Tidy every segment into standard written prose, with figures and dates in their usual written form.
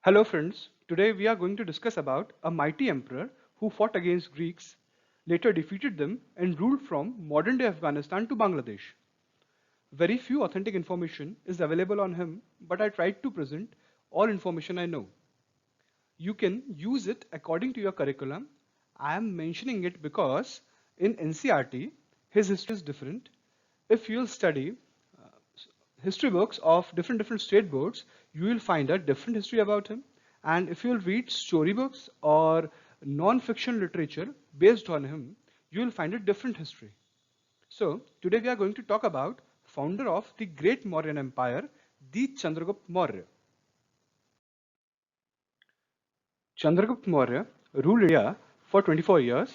Hello friends, today we are going to discuss about a mighty emperor who fought against Greeks, later defeated them and ruled from modern-day Afghanistan to Bangladesh. Very few authentic information is available on him, but I tried to present all information I know. You can use it according to your curriculum. I am mentioning it because in NCRT, his history is different. If you'll study history books of different state boards, you will find a different history about him. And if you'll read storybooks or non-fiction literature based on him, you will find a different history. So today we are going to talk about founder of the great Mauryan Empire, the Chandragupta Maurya. Chandragupta Maurya ruled India for 24 years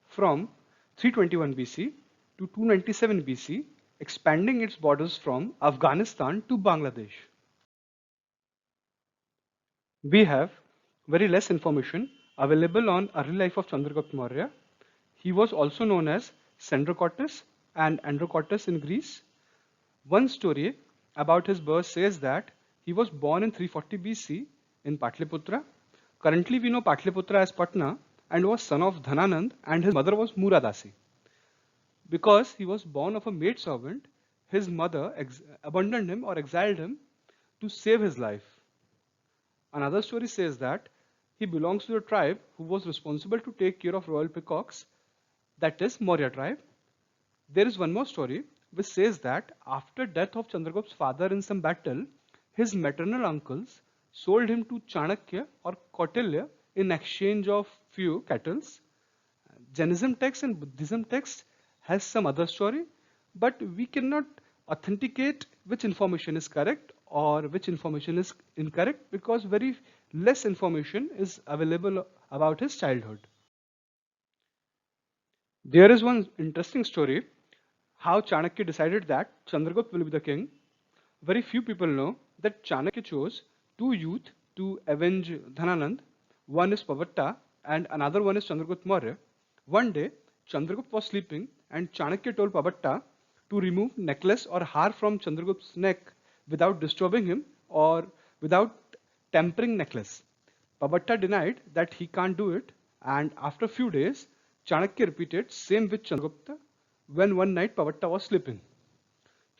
from 321 BC to 297 BC, expanding its borders from Afghanistan to Bangladesh. We have very less information available on early life of Chandragupta Maurya. He was also known as Sandrocotus and Androcotus in Greece. One story about his birth says that he was born in 340 BC in Patliputra. Currently we know Patliputra as Patna, and was son of Dhananand, and his mother was Muradasi. Because he was born of a maid servant, his mother abandoned him or exiled him to save his life. Another story says that he belongs to a tribe who was responsible to take care of royal peacocks, that is Maurya tribe. There is one more story which says that after death of Chandragupta's father in some battle, his maternal uncles sold him to Chanakya or Kautilya in exchange of few cattle. Jainism text and Buddhism text has some other story, but we cannot authenticate which information is correct or which information is incorrect because very less information is available about his childhood. There is one interesting story how Chanakya decided that Chandragupta will be the king. Very few people know that Chanakya chose two youth to avenge Dhananand. One is Pavatta and another one is Chandragupta Maurya. One day, Chandragupta was sleeping and Chanakya told Pavatta to remove necklace or har from Chandragupta's neck without disturbing him or without tempering necklace. Pavatta denied that he can't do it, and after a few days, Chanakya repeated same with Chandragupta when one night Pavatta was sleeping.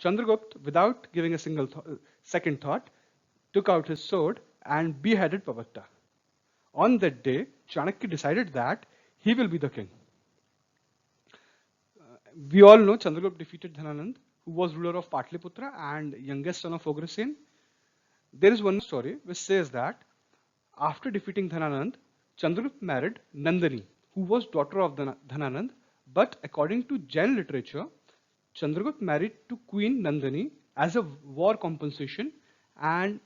Chandragupta, without giving a single second thought, took out his sword and beheaded Pavatta. On that day, Chanakya decided that he will be the king. We all know Chandragupta defeated Dhananand, who was ruler of Patliputra and youngest son of Ugrasen. There is one story which says that after defeating Dhananand, Chandragupta married Nandini, who was daughter of Dhananand, but according to Jain literature, Chandragupta married to Queen Nandini as a war compensation, and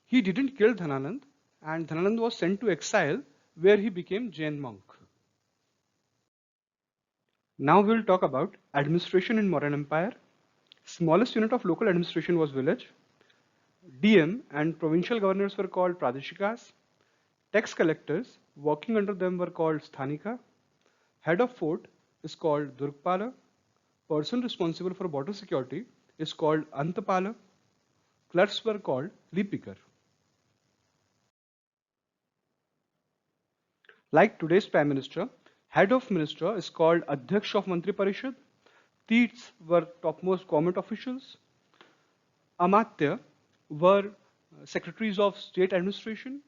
he didn't kill Dhananand, and Dhananand was sent to exile where he became Jain monk. Now we'll talk about administration in Mauryan Empire. Smallest unit of local administration was village. DM and provincial governors were called Pradeshikas. Tax collectors working under them were called Sthanika. Head of fort is called Durgpala. Person responsible for border security is called Antapala. Clerks were called Lipikar. Like today's Prime Minister, head of minister is called Adhyaksh of Mantri Parishad. These were topmost government officials. Amatya were secretaries of state administration.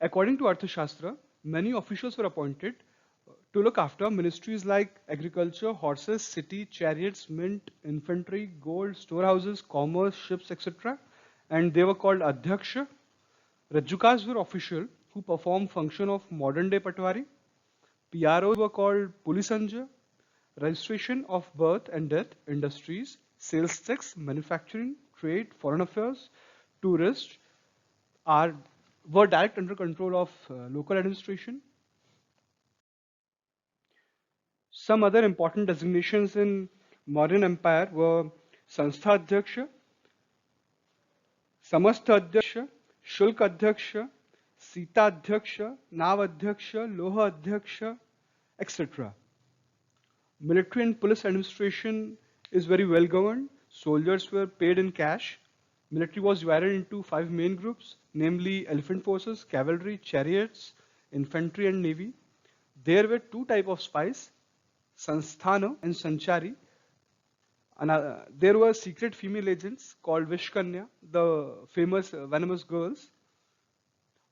According to Arthashastra, many officials were appointed to look after ministries like agriculture, horses, city, chariots, mint, infantry, gold, storehouses, commerce, ships, etc. And they were called Adhyaksha. Rajukas were official who performed function of modern day Patwari. PROs were called Pulisanja. Registration of birth and death, industries, sales tax, manufacturing, trade, foreign affairs, tourists are were direct under control of local administration. Some other important designations in Mauryan Empire were Sanstha Adhyaksha, Samastha Adhyaksha, Shulk Adhyaksha, Sita Adhyaksha, Nav Adhyaksha, Loha Adhyaksha, etc. Military and police administration is very well governed. Soldiers were paid in cash. Military was divided into 5 main groups, namely elephant forces, cavalry, chariots, infantry, and navy. There were two types of spies, Sanstana and Sanchari. And, there were secret female agents called Vishkanya, the famous venomous girls.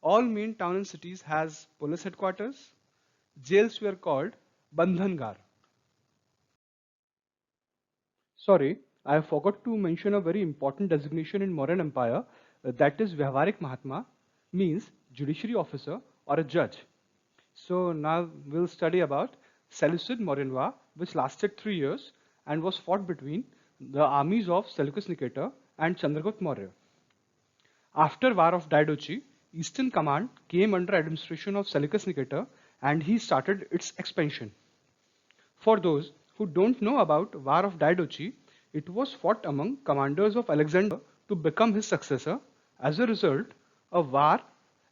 All main towns and cities has police headquarters. Jails were called Bandhangar. Sorry, I forgot to mention a very important designation in Mauryan Empire, that is Vyavaharik Mahatma, means judiciary officer or a judge. So now we'll study about Seleucid Mauryan War, which lasted 3 years and was fought between the armies of Seleucus Nicator and Chandragupta Maurya. After War of Diadochi, Eastern Command came under administration of Seleucus Nicator and he started its expansion. For those who don't know about War of Diadochi, it was fought among commanders of Alexander to become his successor. As a result, a war,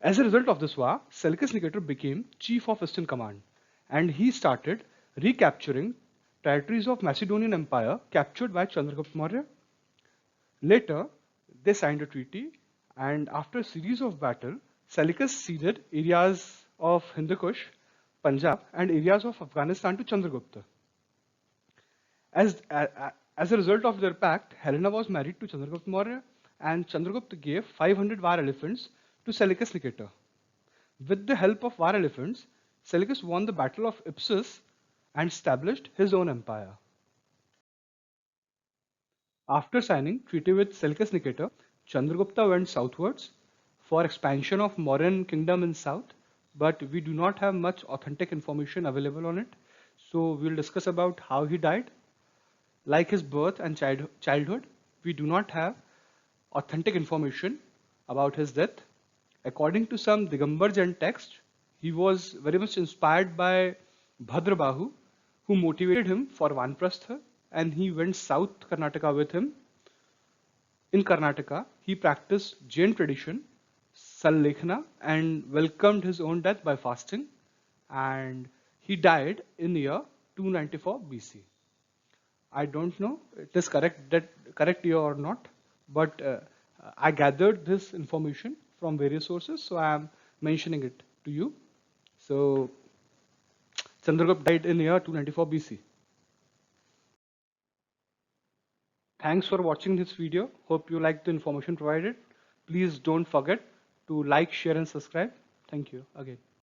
as a result of this war, Seleucus Nicator became chief of Eastern Command, and he started recapturing territories of Macedonian Empire captured by Chandragupta Maurya. Later, they signed a treaty, and after a series of battles, Seleucus ceded areas of Hindu Kush, Punjab, and areas of Afghanistan to Chandragupta. As a result of their pact, Helena was married to Chandragupta Maurya, and Chandragupta gave 500 war elephants to Seleucus Nicator. With the help of war elephants, Seleucus won the Battle of Ipsus and established his own empire. After signing treaty with Seleucus Nicator, Chandragupta went southwards for expansion of Mauryan kingdom in south, but we do not have much authentic information available on it. So we'll discuss about how he died. Like his birth and childhood, we do not have authentic information about his death. According to some Digambar Jain text, he was very much inspired by Bhadrabahu, who motivated him for Vanprastha, and he went south Karnataka with him. In Karnataka, he practiced Jain tradition, Sallekhna, and welcomed his own death by fasting, and he died in the year 294 BC. I don't know it is correct year or not, but I gathered this information from various sources, so I am mentioning it to you. So Chandragupta died in year 294 BC. Thanks for watching this video. Hope you liked the information provided. Please don't forget to like, share, and subscribe. Thank you again.